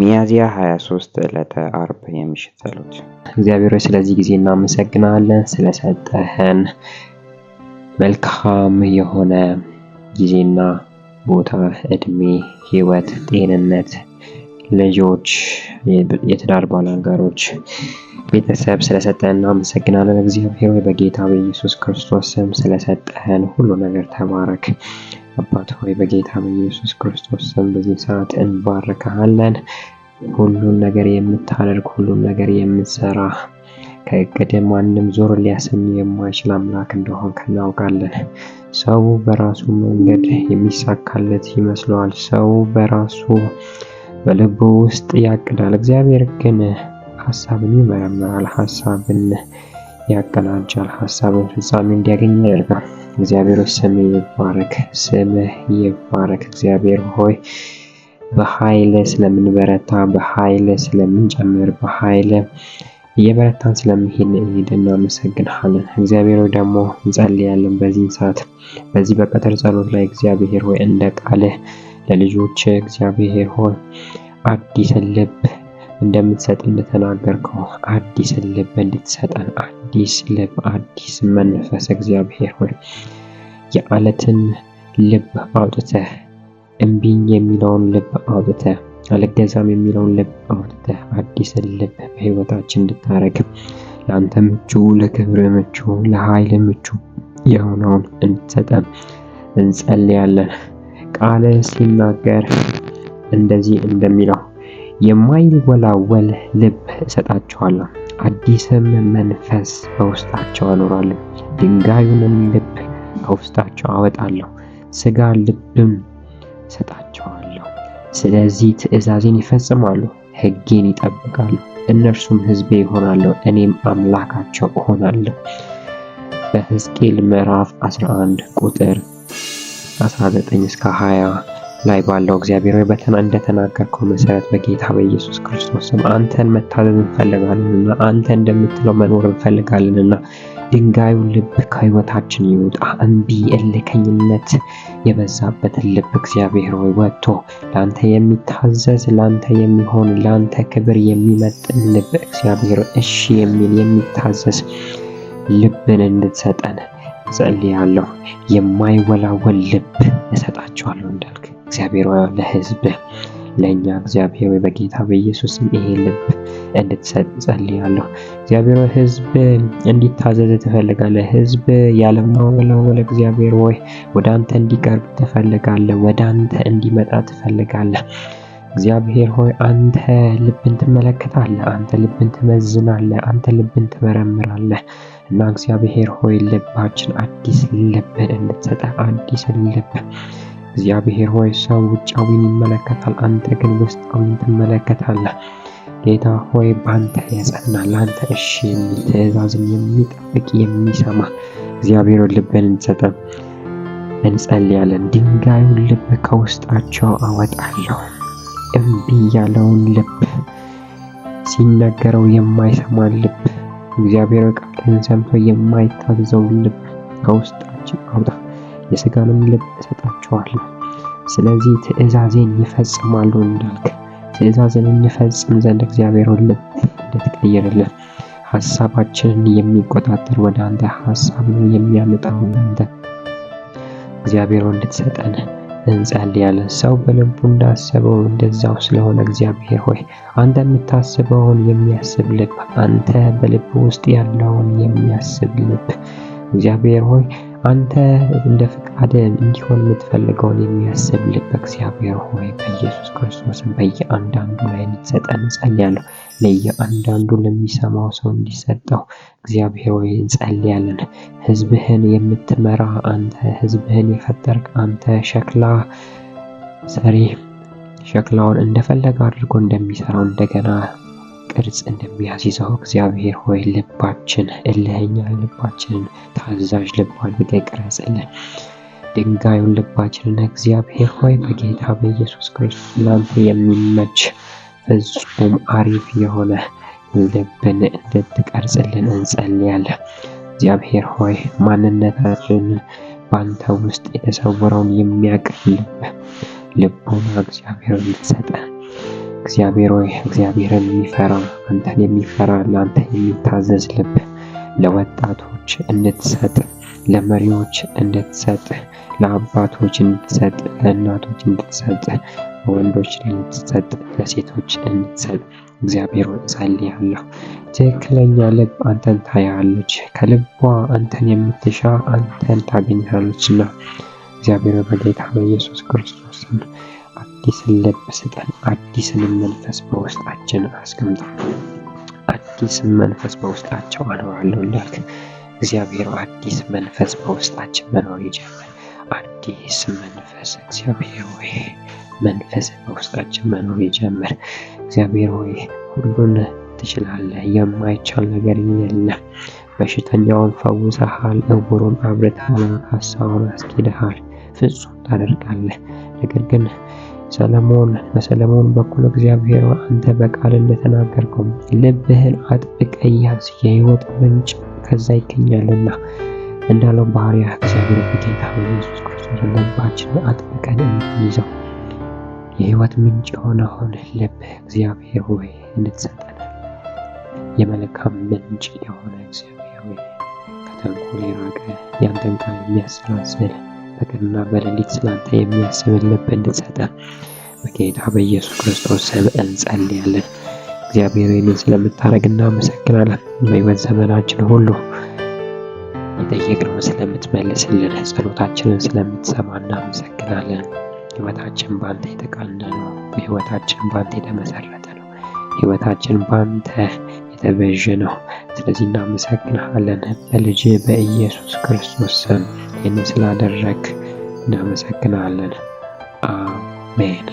ሚያዝያ 23 ዕለተ አርብ የምሽት ጸሎት። እግዚአብሔር ሆይ ስለዚህ ጊዜ እናመሰግናለን፣ ስለሰጠህን መልካም የሆነ ጊዜና ቦታ፣ እድሜ፣ ህይወት፣ ጤንነት፣ ልጆች፣ የትዳር ባላጋሮች፣ ቤተሰብ ስለሰጠህን እናመሰግናለን። እግዚአብሔር ሆይ በጌታ በኢየሱስ ክርስቶስ ስም ስለሰጠህን ሁሉ ነገር ተባረክ። አባት ሆይ በጌታ በኢየሱስ ክርስቶስ ስም በዚህ ሰዓት እንባርከሃለን። ሁሉን ነገር የምታደርግ፣ ሁሉን ነገር የምትሰራ፣ ከእቅድ ማንም ዞር ሊያሰኝ የማይችል አምላክ እንደሆንክ እናውቃለን። ሰው በራሱ መንገድ የሚሳካለት ይመስለዋል። ሰው በራሱ በልቡ ውስጥ ያቅዳል። እግዚአብሔር ግን ሐሳብን ይመረምራል፣ ሐሳብን ያቀናጃል፣ ሐሳብን ፍጻሜ እንዲያገኝ ያደርጋል። እግዚአብሔር ሆይ ስምህ ይባረክ፣ ስምህ ይባረክ። እግዚአብሔር ሆይ በኃይል ስለምንበረታ፣ በኃይል ስለምንጨምር፣ በኃይል እየበረታን ስለምንሄድ እናመሰግንሃለን። እግዚአብሔር ሆይ ደግሞ እንጸልያለን በዚህ ሰዓት በዚህ በቀትር ጸሎት ላይ እግዚአብሔር ሆይ እንደ ቃልህ ለልጆች እግዚአብሔር ሆይ አዲስ ልብ እንደምትሰጥ እንደተናገርከው አዲስ ልብ እንድትሰጠን፣ አዲስ ልብ፣ አዲስ መንፈስ እግዚአብሔር ሆይ የዓለትን ልብ አውጥተህ እምቢኝ የሚለውን ልብ አውጥተህ አልገዛም የሚለውን ልብ አውጥተህ አዲስ ልብ በህይወታችን እንድታረግ ለአንተ ምቹ፣ ለክብር ምቹ፣ ለኃይል ምቹ የሆነውን እንድትሰጠን እንጸልያለን። ቃል ሲናገር እንደዚህ እንደሚለው የማይወላወል ልብ እሰጣቸዋለሁ፣ አዲስም መንፈስ በውስጣቸው አኖራለሁ፣ ድንጋዩንም ልብ ከውስጣቸው አወጣለሁ፣ ሥጋ ልብም እሰጣቸዋለሁ። ስለዚህ ትእዛዜን ይፈጽማሉ፣ ሕጌን ይጠብቃሉ። እነርሱም ሕዝቤ ይሆናሉ፣ እኔም አምላካቸው እሆናለሁ። በሕዝቅኤል ምዕራፍ 11 ቁጥር 19 እስከ 20 ላይ ባለው እግዚአብሔር ሆይ እንደተናገርከው መሰረት በጌታ በኢየሱስ ክርስቶስ ስም አንተን መታዘዝ እንፈልጋለንና አንተ እንደምትለው መኖር እንፈልጋለንና ድንጋዩ ልብ ከህይወታችን ይውጣ። እምቢ፣ እልከኝነት የበዛበትን ልብ እግዚአብሔር ሆይ ወጥቶ ለአንተ የሚታዘዝ፣ ለአንተ የሚሆን፣ ለአንተ ክብር የሚመጥን ልብ እግዚአብሔር እሺ የሚል የሚታዘዝ ልብን እንድትሰጠን ጸልያለሁ። የማይወላወል ልብ እሰጣቸዋለሁ እንዳልክ እግዚአብሔር ሆይ ለህዝብ ለኛ እግዚአብሔር ሆይ በጌታ በኢየሱስ ስም ይሄ ልብ እንድትሰጥ ጸልያለሁ። እግዚአብሔር ሆይ ህዝብ እንዲታዘዝ ትፈልጋለህ። ህዝብ ያለማወላወል እግዚአብሔር ሆይ ወደ አንተ እንዲቀርብ ትፈልጋለህ። ወደ አንተ እንዲመጣ ትፈልጋለህ። እግዚአብሔር ሆይ አንተ ልብን ትመለከታለህ፣ አንተ ልብን ትመዝናለህ፣ አንተ ልብን ትመረምራለህ እና እግዚአብሔር ሆይ ልባችን አዲስ ልብን እንድትሰጠ አዲስ ልብ እግዚአብሔር ሆይ ሰው ውጫዊን ይመለከታል፣ አንተ ግን ውስጣዊን ትመለከታለህ። ጌታ ሆይ በአንተ የጸና ለአንተ እሺ የሚል ትእዛዝን የሚጠብቅ የሚሰማ እግዚአብሔር ልብን እንድትሰጠ እንጸልያለን። ድንጋዩን ልብ ከውስጣቸው አወጣለሁ። እምቢ ያለውን ልብ፣ ሲነገረው የማይሰማን ልብ፣ እግዚአብሔር ቃልን ሰምቶ የማይታዘዘው ልብ ከውስጣችን አውጣ። የሥጋንም ልብ እሰጣቸዋለሁ። ስለዚህ ትእዛዜን ይፈጽማሉ እንዳልክ ትእዛዝን እንፈጽም ዘንድ እግዚአብሔር ልብ እንድትቀይርልን፣ ሐሳባችንን የሚቆጣጠር ወደ አንተ ሐሳብ ነው የሚያመጣው አንተ እግዚአብሔር እንድትሰጠን እንጸልያለን። ሰው በልቡ እንዳሰበው እንደዛው ስለሆነ እግዚአብሔር ሆይ አንተ የምታስበውን የሚያስብ ልብ፣ አንተ በልብ ውስጥ ያለውን የሚያስብ ልብ እግዚአብሔር ሆይ አንተ እንደ ፍቃድ እንዲሆን የምትፈልገውን የሚያስብ ልብ እግዚአብሔር ሆይ በኢየሱስ ክርስቶስ በየአንዳንዱ ላይ እንድትሰጠን እንጸልያለሁ። ለየአንዳንዱ ለሚሰማው ሰው እንዲሰጠው እግዚአብሔር ሆይ እንጸልያለን። ሕዝብህን የምትመራ አንተ፣ ሕዝብህን የፈጠርክ አንተ፣ ሸክላ ሰሪ ሸክላውን እንደፈለገ አድርጎ እንደሚሰራው እንደገና ቅርጽ እንደሚያስይዘው እግዚአብሔር ሆይ ልባችን እልህኛ ልባችንን ታዛዥ ልብ አድርገህ ቅረጽልን። ድንጋዩን ልባችንን እግዚአብሔር ሆይ በጌታ በኢየሱስ ክርስቶስ ለአንተ የሚመች ፍጹም አሪፍ የሆነ ልብን እንድትቀርጽልን እንጸልያለን። እግዚአብሔር ሆይ ማንነታችንን በአንተ ውስጥ የተሰወረውን የሚያውቅ ልቡን እግዚአብሔር እንድትሰጠን እግዚአብሔር ሆይ እግዚአብሔርን የሚፈራ አንተን የሚፈራ ለአንተ የሚታዘዝ ልብ ለወጣቶች እንድትሰጥ፣ ለመሪዎች እንድትሰጥ፣ ለአባቶች እንድትሰጥ፣ ለእናቶች እንድትሰጥ፣ ለወንዶች እንድትሰጥ፣ ለሴቶች እንድትሰጥ እግዚአብሔር ሆይ ጸልያለሁ። ትክክለኛ ልብ አንተን ታያለች። ከልቧ አንተን የምትሻ አንተን ታገኛለችና እግዚአብሔር በጌታ በኢየሱስ ክርስቶስ ስም አዲስን ልብ ስጠን። አዲስንም መንፈስ በውስጣችን አስቀምጥ። አዲስን መንፈስ በውስጣቸው አኖራለሁ እንዳልክ እግዚአብሔር አዲስ መንፈስ በውስጣችን መኖር ይጀምር። አዲስ መንፈስ እግዚአብሔር ሆይ መንፈስ በውስጣችን መኖር ይጀምር። እግዚአብሔር ሆይ ሁሉን ትችላለህ፣ የማይቻል ነገር የለም። በሽተኛውን ፈውሰሃል፣ ዕውሩን አብርተሃል፣ አንካሳውን አስኬደሃል፣ ፍጹም ታደርጋለህ። ነገር ግን በሰለሞን በኩል እግዚአብሔር አንተ በቃል እንደተናገርከው ልብህን አጥብቀህ ያዝ፣ የሕይወት ምንጭ ከዛ ይገኛልና እንዳለው ባሪያ እግዚአብሔር በጌታ በኢየሱስ ክርስቶስ ልባችንን አጥብቀን እንይዘው። የሕይወት ምንጭ የሆነውን ልብህ እግዚአብሔር ሆይ እንድትሰጠን፣ የመልካም ምንጭ የሆነ እግዚአብሔር ሆይ ከተንኮል የራቀ ያንተን ቃል የሚያሰላስል በቀንና በሌሊት ስላንተ የሚያስብ ልብ እንድትሰጠን በጌታ በኢየሱስ ክርስቶስ ስም እንጸልያለን። እግዚአብሔር ይህንን ስለምታደርግ እናመሰግናለን። በሕይወት ዘመናችን ሁሉ የጠየቅነውን ስለምትመልስልን፣ ጸሎታችንን ስለምትሰማ እናመሰግናለን። ሕይወታችን በአንተ የተቃና ነው። ሕይወታችን በአንተ የተመሰረተ ነው። ሕይወታችን በአንተ የተበጀ ነው። ስለዚህ እናመሰግናለን። በልጅ በኢየሱስ ክርስቶስ ስም ይህንን ስላደረግ እናመሰግናለን። አሜን።